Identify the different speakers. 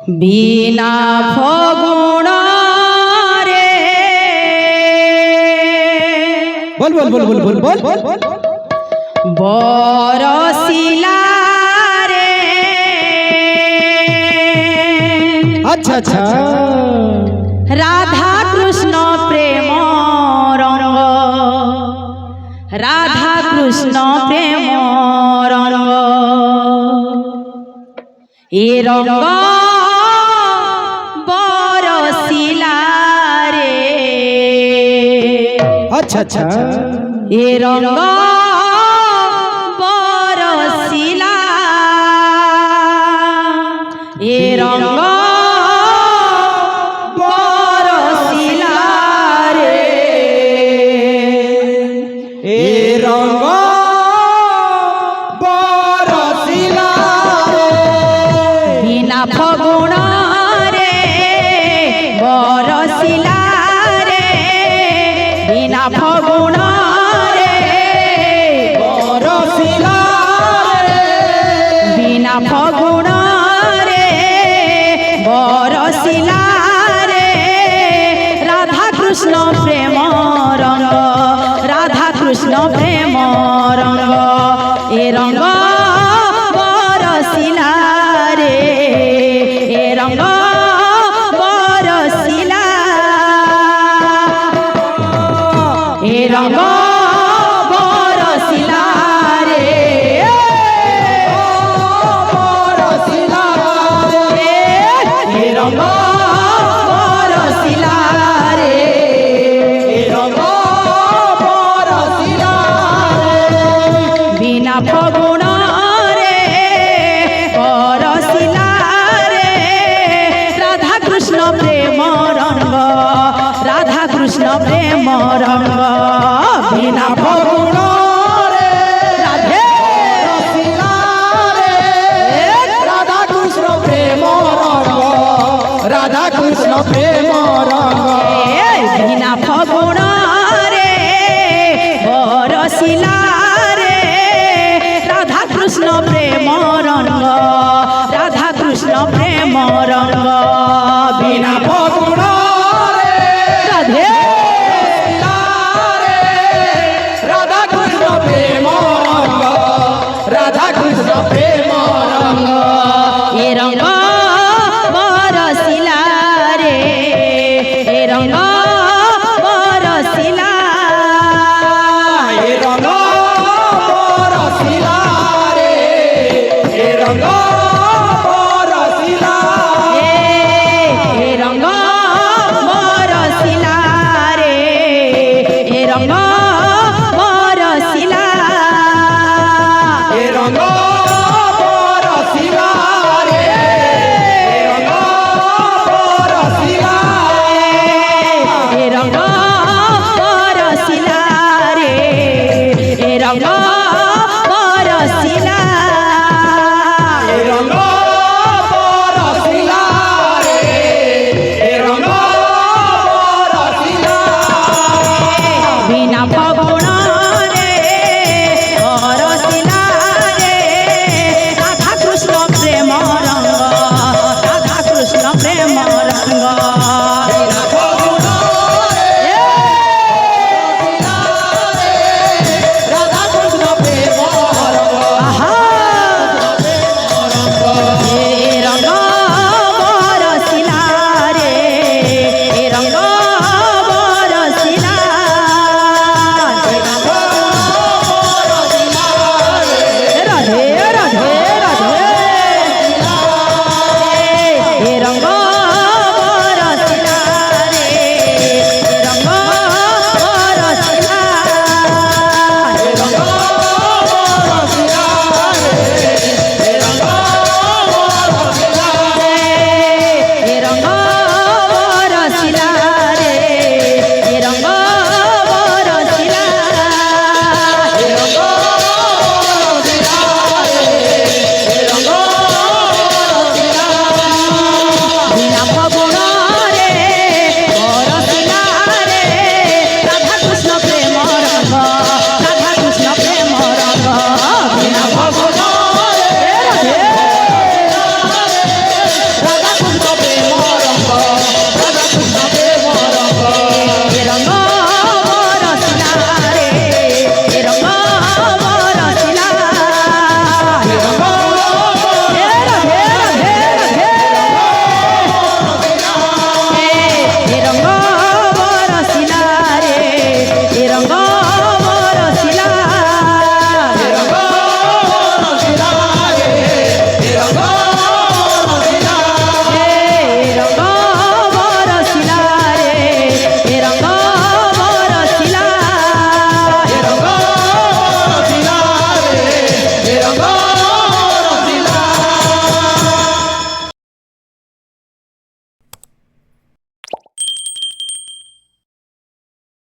Speaker 1: বিনা ফগুণ রে
Speaker 2: বল বল বল বল বল বল বল
Speaker 1: বরশিলা রে।
Speaker 2: আচ্ছা আচ্ছা
Speaker 1: রাধা কৃষ্ণ প্রেম রঙ্গ, রাধা কৃষ্ণ প্রেম রঙ্গ, এ রঙ্গ বরশিলা রে।
Speaker 2: আচ্ছা আচ্ছা
Speaker 1: এ রঙ্গ বরশিলা, এ রঙ্গ বরশিলা রে।
Speaker 2: এ রঙ্গ বরশিলা রে।
Speaker 1: বিনা ফগুণ রে বরশিলা রে, বিনা ফগুণ রে
Speaker 2: বরশিলা রে।
Speaker 1: বিনা ফগুণ রে বরশিলা রে। রাধা কৃষ্ণ প্রেম রঙ্গ, রাধা কৃষ্ণ প্রেম রঙ্গ, এ রঙ্গ বরশিলা রে। এ রঙ্গ বরশিলা, এ রঙ্গ বরশিলা রে।
Speaker 2: বরশিলা রে।
Speaker 1: এ রঙ্গ বরশিলা রে।
Speaker 2: এ রঙ্গ বরশিলা রে।
Speaker 1: বিনা ফগুণ রে বরশিলা রে। রাধা কৃষ্ণ প্রেম রঙ্গ, রাধা কৃষ্ণ প্রেম রঙ্গ, বিনা ফগুণ
Speaker 2: রে।
Speaker 1: রাধে
Speaker 2: বরশিলা রে। রাধা কৃষ্ণ প্রেম রঙ্গ, রাধা কৃষ্ণ প্রেম